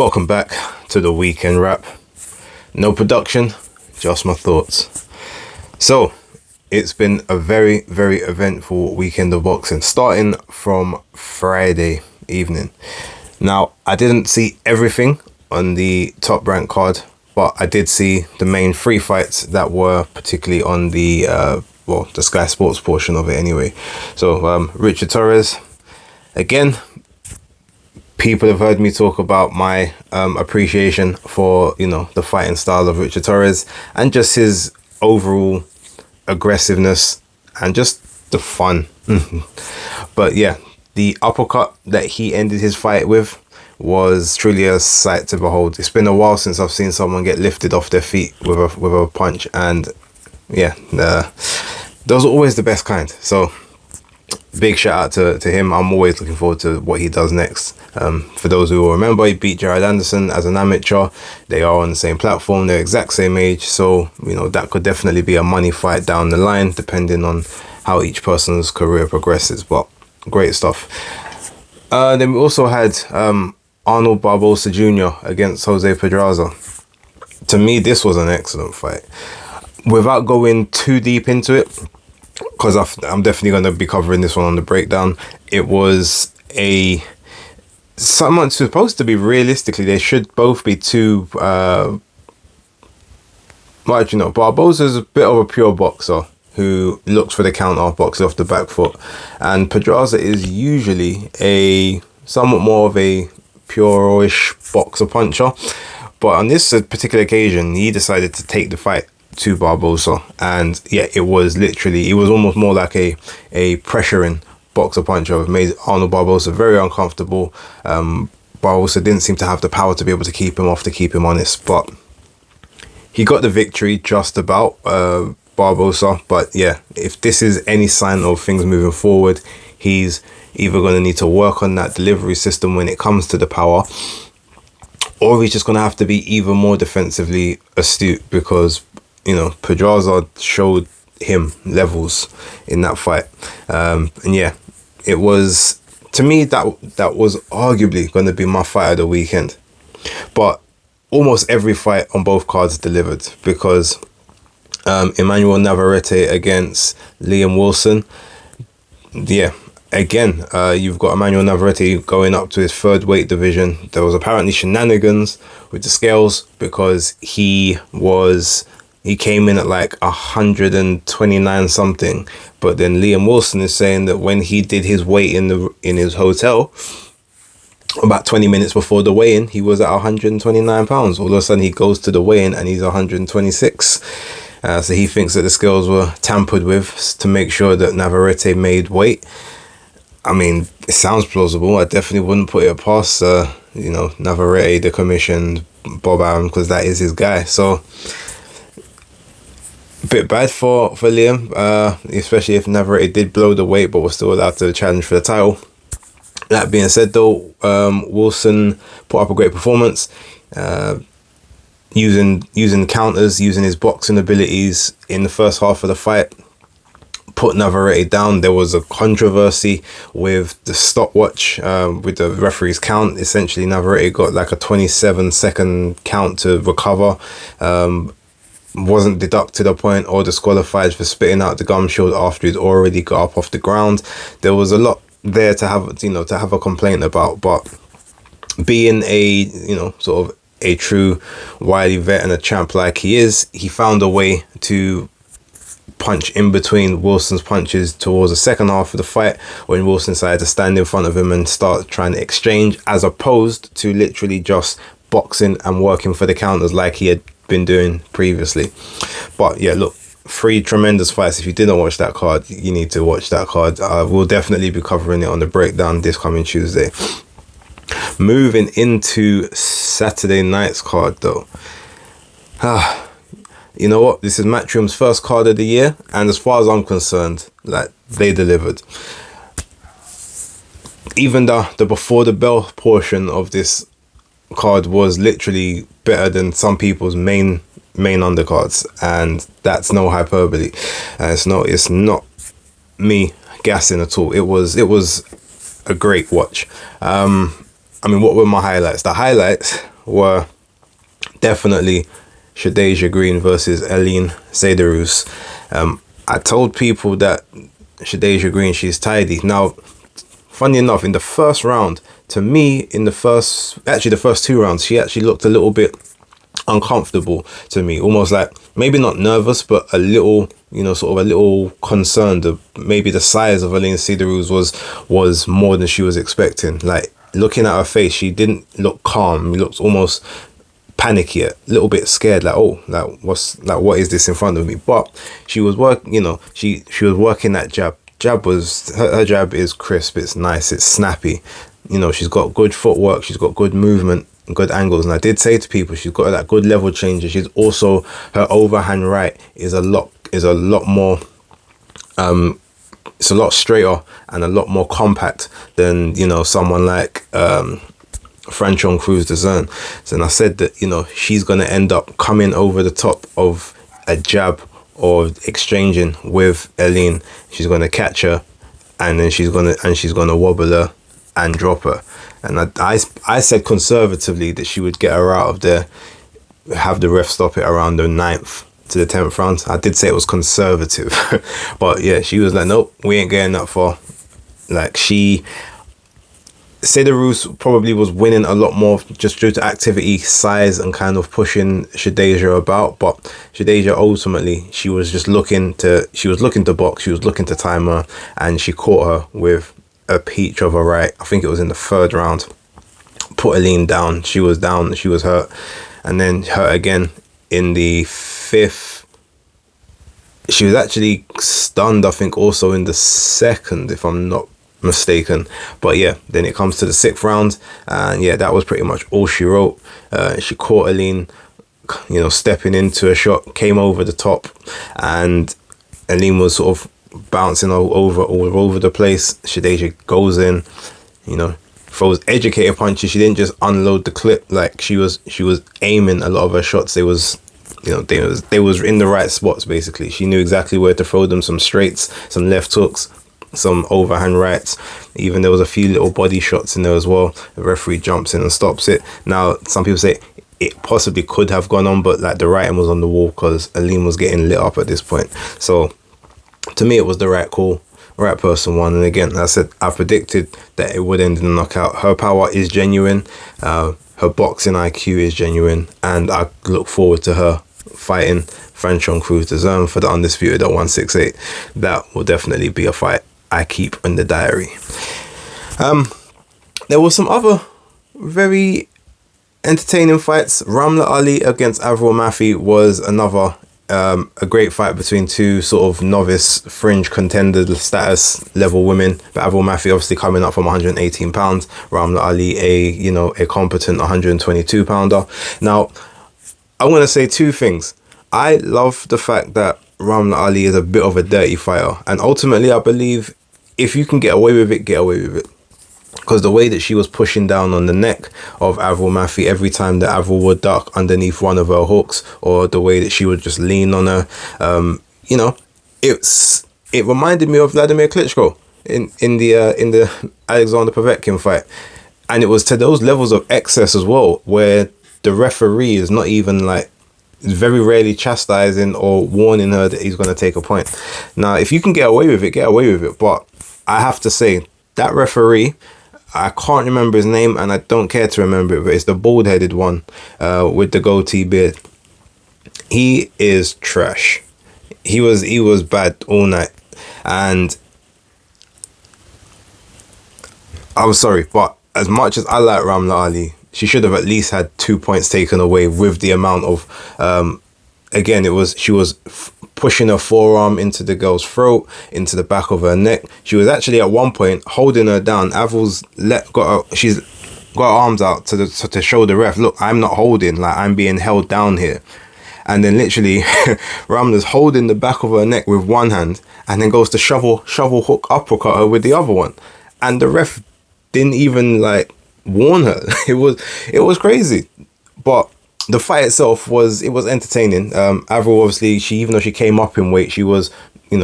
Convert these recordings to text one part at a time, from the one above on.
Welcome back to the weekend wrap. No production, just my thoughts. So, it's been a very, very eventful weekend of boxing, starting from Friday evening. Now, I didn't see everything on the Top Rank card, but I did see the main three fights that were particularly on the the Sky Sports portion of it anyway. So, Richard Torres, again, people have heard me talk about my appreciation for, the fighting style of Richard Torres and just his overall aggressiveness and just the fun. But yeah, the uppercut that he ended his fight with was truly a sight to behold. It's been a while since I've seen someone get lifted off their feet with a punch, and yeah, those are always the best kind. So big shout out to him. I'm always looking forward to what he does next. For those who will remember, he beat Jared Anderson as an amateur. They are on the same platform, they're exact same age, so that could definitely be a money fight down the line, depending on how each person's career progresses. But great stuff. Then we also had Arnold Barbosa Jr. against Jose Pedraza. To me, this was an excellent fight. Without going too deep into it, because I'm definitely going to be covering this one on the breakdown, it was someone supposed to be, realistically, they should both be two, Barbosa's a bit of a pure boxer who looks for the counter, boxes off the back foot, and Pedraza is usually a somewhat more of a pure-ish boxer puncher, but on this particular occasion he decided to take the fight to Barbosa, and yeah, it was almost more like a pressuring boxer puncher. It made Arnold Barbosa very uncomfortable. Barbosa didn't seem to have the power to be able to keep him off, to keep him honest, but he got the victory just about, Barbosa. But yeah, if this is any sign of things moving forward, he's either going to need to work on that delivery system when it comes to the power, or he's just going to have to be even more defensively astute, because Pedraza showed him levels in that fight. And yeah, it was, to me, that was arguably going to be my fight of the weekend. But almost every fight on both cards delivered, because Emmanuel Navarrete against Liam Wilson, yeah, again, you've got Emmanuel Navarrete going up to his third weight division. There was apparently shenanigans with the scales, because he came in at like 129 something, but then Liam Wilson is saying that when he did his weight in his hotel about 20 minutes before the weigh-in, he was at 129 pounds. All of a sudden he goes to the weigh-in and he's 126. So he thinks that the scales were tampered with to make sure that Navarrete made weight. I mean, it sounds plausible. I definitely wouldn't put it past Navarrete, the commission, Bob Arum, because that is his guy. So bit bad for Liam, especially if Navarrete did blow the weight but was still allowed to challenge for the title. That being said, though, Wilson put up a great performance, using counters, using his boxing abilities in the first half of the fight, put Navarrete down. There was a controversy with the stopwatch, with the referee's count. Essentially, Navarrete got like a 27-second count to recover. Wasn't deducted a point or disqualified for spitting out the gum shield after he'd already got up off the ground. There was a lot there to have a complaint about, but being a sort of a true wily vet and a champ like he is, he found a way to punch in between Wilson's punches towards the second half of the fight, when Wilson decided to stand in front of him and start trying to exchange, as opposed to literally just boxing and working for the counters like he had been doing previously. But yeah, look, 3 tremendous fights. If you didn't watch that card, you need to watch that card. We'll definitely be covering it on the breakdown this coming Tuesday. Moving into Saturday night's card, though. You know what? This is Matchroom's first card of the year, and as far as I'm concerned, like, they delivered. Even the before the bell portion of this card was literally better than some people's main undercards, and that's no hyperbole. It's not me gassing at all. It was a great watch. I mean, what were my highlights? The highlights were definitely Shadasia Green versus Aline Seydoux. I told people that Shadasia Green, she's tidy. Now, funny enough, in the first round, to me, the first two rounds, she actually looked a little bit uncomfortable to me, almost like maybe not nervous, but a little, sort of a little concerned. Maybe the size of Aline Seydoux was more than she was expecting. Like, looking at her face, she didn't look calm. She looked almost panicky, a little bit scared, like, oh, like what is this in front of me? But she was she was working that jab. Her jab is crisp, it's nice, it's snappy. She's got good footwork, she's got good movement, good angles. And I did say to people, she's got that good level changer. She's also, her overhand right is a lot more it's a lot straighter and a lot more compact than someone like Franchon Cruz de Zern. So, and I said that she's gonna end up coming over the top of a jab or exchanging with Aline. She's gonna catch her, and then she's gonna wobble her and drop her. And I said conservatively that she would get her out of there, have the ref stop it around the 9th to the 10th round. I did say it was conservative, but yeah, she was like, nope, we ain't getting that far. Like, Seydoux probably was winning a lot more just due to activity, size, and kind of pushing Shadasia about. But Shadasia, ultimately, she was looking to box, she was looking to time her, and she caught her with a peach of a right. I think it was in the 3rd round. Put Aline down. She was down. She was hurt, and then hurt again in the 5th. She was actually stunned, I think, also in the 2nd, if I'm not mistaken. But yeah, then it comes to the 6th round, and yeah, that was pretty much all she wrote. She caught Aline, stepping into a shot, came over the top, and Aline was sort of bouncing all over the place. Shadasia goes in, throws educated punches. She didn't just unload the clip. Like, she was aiming a lot of her shots. They was in the right spots. Basically, she knew exactly where to throw them. Some straights, some left hooks, some overhand rights. Even there was a few little body shots in there as well. The referee jumps in and stops it. Now, some people say it possibly could have gone on, but like, the writing was on the wall because Aline was getting lit up at this point. So to me, it was the right call. Right person won. And again, I said, I predicted that it would end in a knockout. Her power is genuine. Her boxing IQ is genuine, and I look forward to her fighting Franchon Cruz de Zern for the Undisputed at 168. That will definitely be a fight I keep in the diary. There were some other very entertaining fights. Ramla Ali against Avril Mafi was another a great fight between two sort of novice fringe contender status level women. But Avril Mafi obviously coming up from 118 pounds. Ramla Ali a competent 122 pounder. Now, I'm going to say two things. I love the fact that Ramla Ali is a bit of a dirty fighter, and ultimately I believe if you can get away with it, get away with it. Because the way that she was pushing down on the neck of Avril Mafi every time that Avril would duck underneath one of her hooks, or the way that she would just lean on her, it reminded me of Vladimir Klitschko in the Alexander Povetkin fight, and it was to those levels of excess as well, where the referee is not even like, very rarely chastising or warning her that he's going to take a point. Now, if you can get away with it, get away with it. But I have to say, that referee, I can't remember his name, and I don't care to remember it, but it's the bald-headed one with the goatee beard. He is trash. He was bad all night, and I'm sorry, but as much as I like Ramla Ali, she should have at least had 2 points taken away with the amount of again, she was pushing her forearm into the girl's throat, into the back of her neck. She was actually at one point holding her down. Avril's she's got her arms out to show the ref, look, I'm not holding, like, I'm being held down here. And then literally Ramla's holding the back of her neck with one hand, and then goes to shovel hook uppercut her with the other one. And the ref didn't even like warn her. It was crazy. But the fight itself was entertaining. Avril, obviously, she, even though she came up in weight, she was,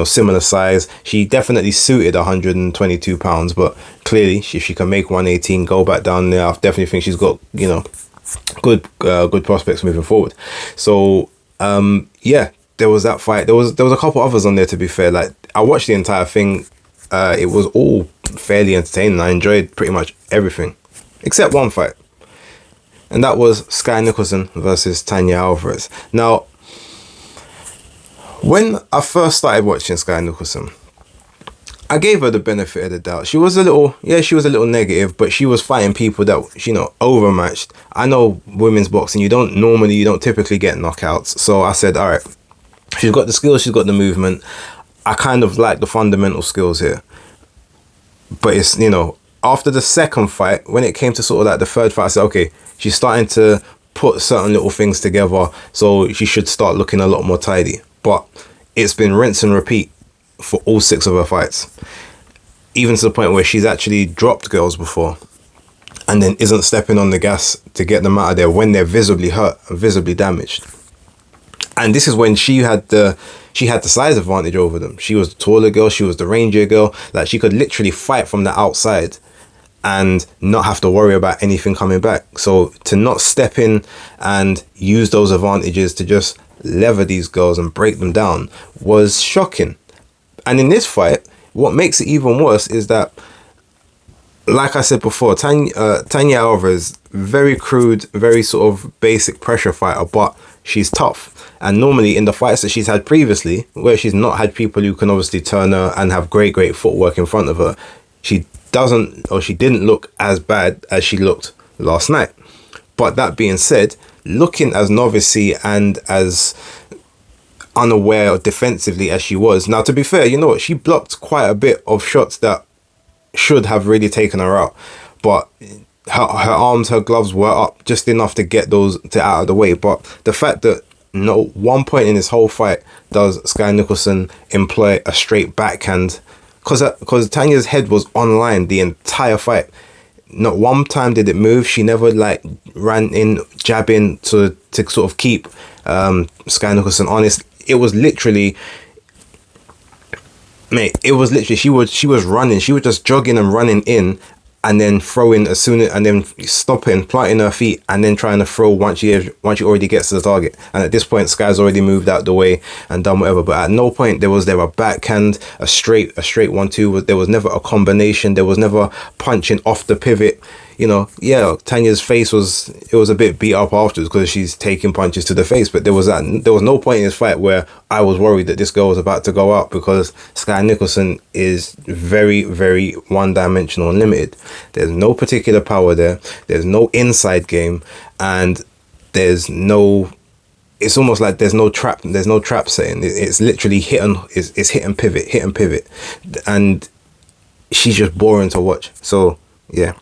similar size. She definitely suited 122 pounds, but clearly, if she can make 118, go back down there, I definitely think she's got, good prospects moving forward. So yeah, there was that fight. There was a couple others on there, to be fair. Like, I watched the entire thing. It was all fairly entertaining. I enjoyed pretty much everything except one fight, and that was Sky Nicholson versus Tanya Alvarez. Now, when I first started watching Sky Nicholson, I gave her the benefit of the doubt. She was a little negative, but she was fighting people that, overmatched. I know women's boxing, you don't typically get knockouts. So I said, all right, she's got the skills, she's got the movement. I kind of like the fundamental skills here. But it's, after the second fight, when it came to sort of like the third fight, I said, okay, she's starting to put certain little things together, so she should start looking a lot more tidy. But it's been rinse and repeat for all 6 of her fights, even to the point where she's actually dropped girls before and then isn't stepping on the gas to get them out of there when they're visibly hurt and visibly damaged. And this is when she had the size advantage over them. She was the taller girl, she was the rangier girl. Like, she could literally fight from the outside and not have to worry about anything coming back. So to not step in and use those advantages to just lever these girls and break them down was shocking. And in this fight, what makes it even worse is that, like I said before, Tanya Alvarez, very crude, very sort of basic pressure fighter, but she's tough. And normally in the fights that she's had previously, where she's not had people who can obviously turn her and have great footwork in front of her, she didn't look as bad as she looked last night. But that being said, looking as novice-y and as unaware defensively as she was. Now, to be fair, you know what? She blocked quite a bit of shots that should have really taken her out. But her arms, her gloves were up just enough to get those out of the way. But the fact that no one point in this whole fight does Sky Nicholson employ a straight backhand, because Tanya's head was online the entire fight. Not one time did it move. She never ran in jabbing to sort of keep Sky Nicholson honest. It was literally, she was running. She was just jogging and running in, and then throwing and then stopping, planting her feet, and then trying to throw once she already gets to the target. And at this point, Sky's already moved out the way and done whatever. But at no point was there a backhand, a straight 1-2. There was never a combination. There was never punching off the pivot. Tanya's face was a bit beat up afterwards because she's taking punches to the face. But there was no point in this fight where I was worried that this girl was about to go out, because Sky Nicholson is very, very one-dimensional and limited. There's no particular power there. There's no inside game, and it's almost like there's no trap setting. It's literally hit and pivot, and she's just boring to watch. So yeah,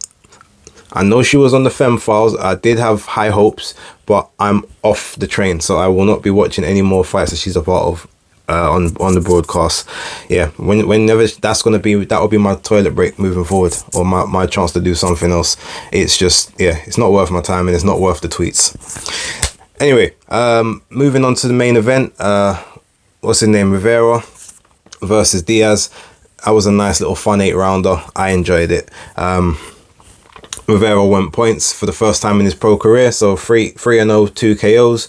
I know she was on the Femme Files. I did have high hopes, but I'm off the train, so I will not be watching any more fights that she's a part of on the broadcast. Yeah, whenever that'll be my toilet break moving forward, or my chance to do something else. It's just, it's not worth my time, and it's not worth the tweets. Anyway, moving on to the main event. What's his name? Rivera versus Diaz. That was a nice little fun 8-rounder. I enjoyed it. Rivera went points for the first time in his pro career, so 3-0, 2 KOs.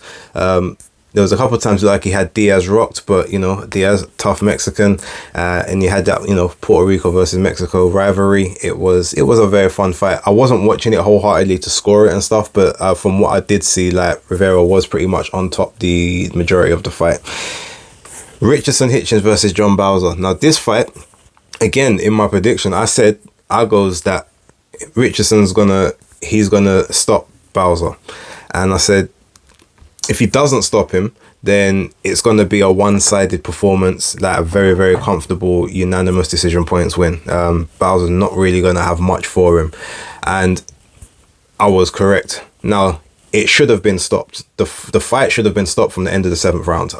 There was a couple of times like he had Diaz rocked, but Diaz, tough Mexican, and you had that Puerto Rico versus Mexico rivalry. It was a very fun fight. I wasn't watching it wholeheartedly to score it and stuff, but from what I did see, Rivera was pretty much on top the majority of the fight. Richardson Hitchens versus John Bowser. Now this fight, again, in my prediction, I said that Richardson's gonna stop Bowser, and I said if he doesn't stop him, then it's gonna be a one-sided performance, like a very, very comfortable unanimous decision points win. Bowser's not really gonna have much for him, and I was correct. Now, it should have been stopped. The fight should have been stopped from the end of the 7th round.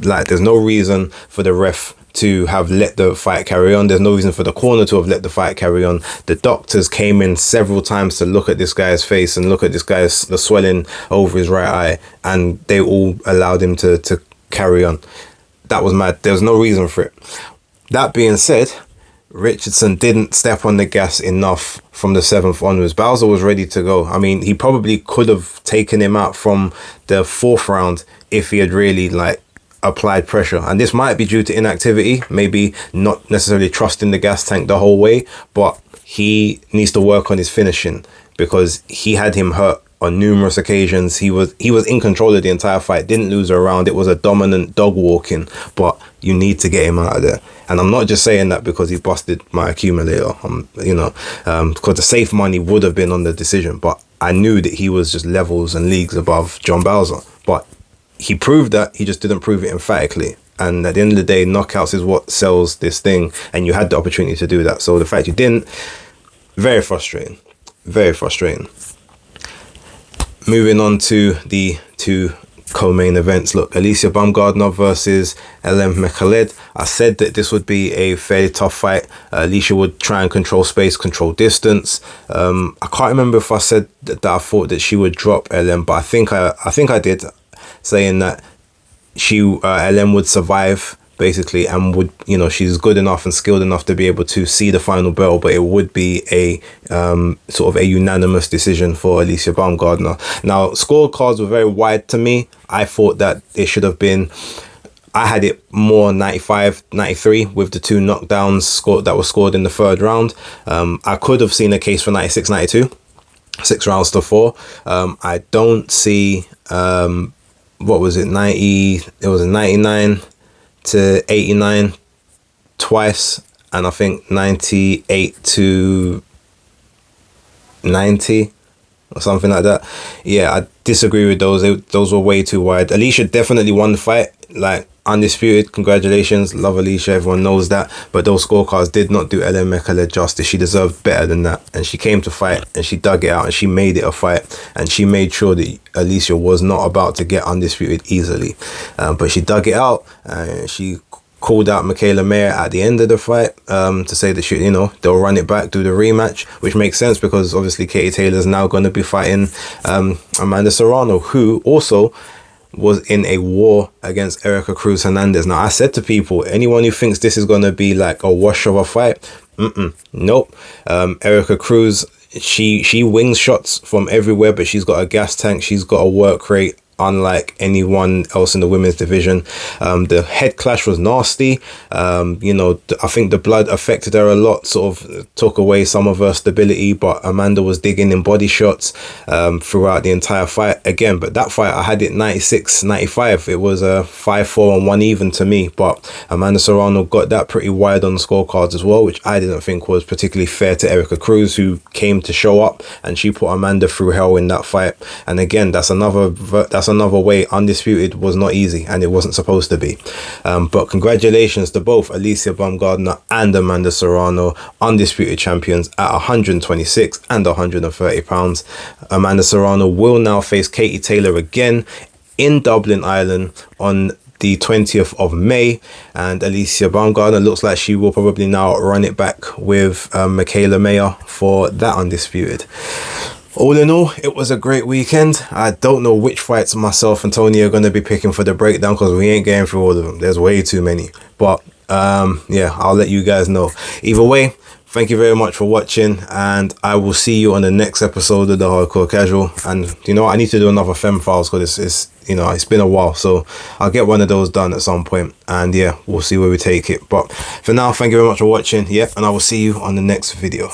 There's no reason for the ref to have let the fight carry on. There's no reason for the corner to have let the fight carry on. The doctors came in several times to look at this guy's face and look at this guy's the swelling over his right eye, and they all allowed him to carry on. That was mad. There was no reason for it. That being said, Richardson didn't step on the gas enough from the 7th onwards. Bowser was ready to go. I mean, he probably could have taken him out from the 4th round if he had really like applied pressure. And this might be due to inactivity, maybe not necessarily trusting the gas tank the whole way, but he needs to work on his finishing, because he had him hurt on numerous occasions. He was in control of the entire fight, didn't lose a round. It was a dominant dog walking, but you need to get him out of there. And I'm not just saying that because he busted my accumulator, because the safe money would have been on the decision, but I knew that he was just levels and leagues above John Bowser. But he proved that, he just didn't prove it emphatically. And at the end of the day, knockouts is what sells this thing, and you had the opportunity to do that. So the fact you didn't, very frustrating. Very frustrating. Moving on to the 2 co-main events. Look, Alycia Baumgardner versus Ellen Mekhaled. I said that this would be a fairly tough fight. Alycia would try and control space, control distance. I can't remember if I said that I thought that she would drop Ellen, but I think I did, saying that Ellen would survive basically, and would, she's good enough and skilled enough to be able to see the final bell, but it would be a sort of a unanimous decision for Alycia Baumgardner. Now, scorecards were very wide to me. I thought that it should have been, I had it more 95-93 with the 2 knockdowns that were scored in the 3rd round. I could have seen a case for 96-92, 6 rounds to 4. I don't see, what was it, 90, it was a 99-89 twice, and I think 98-90 or something like that. Yeah, I disagree with those. Those were way too wide. Alycia definitely won the fight, like undisputed. Congratulations, love Alycia, everyone knows that. But those scorecards did not do Ellen Mekhaled justice. She deserved better than that, and she came to fight and she dug it out and she made it a fight, and she made sure that Alycia was not about to get undisputed easily. But she dug it out, and she called out Michaela Mayer at the end of the fight to say that they'll run it back, do the rematch, which makes sense because obviously Katie Taylor's now going to be fighting Amanda Serrano, who also was in a war against Erica Cruz Hernandez. Now, I said to people, anyone who thinks this is going to be like a wash of a fight, nope. Erica Cruz, she wings shots from everywhere, but she's got a gas tank, she's got a work rate unlike anyone else in the women's division. The head clash was nasty. I think the blood affected her a lot, sort of took away some of her stability, but Amanda was digging in body shots throughout the entire fight again. But that fight, I had it 96-95. It was a 5-4 and 1 even to me, but Amanda Serrano got that pretty wide on the scorecards as well, which I didn't think was particularly fair to Erica Cruz, who came to show up, and she put Amanda through hell in that fight. And again, that's another way undisputed was not easy, and it wasn't supposed to be. But congratulations to both Alycia Baumgardner and Amanda Serrano, undisputed champions at 126 and 130 pounds. Amanda Serrano will now face Katie Taylor again in Dublin, Ireland on the 20th of May, and Alycia Baumgardner looks like she will probably now run it back with Michaela Mayer for that undisputed. All in all, it was a great weekend. I don't know which fights myself and Tony are going to be picking for the breakdown, because we ain't getting through all of them. There's way too many. But yeah, I'll let you guys know. Either way, thank you very much for watching, and I will see you on the next episode of the Hardcore Casual. And I need to do another Femme Files, because it's it's been a while, so I'll get one of those done at some point, and yeah, we'll see where we take it. But for now, thank you very much for watching. And I will see you on the next video.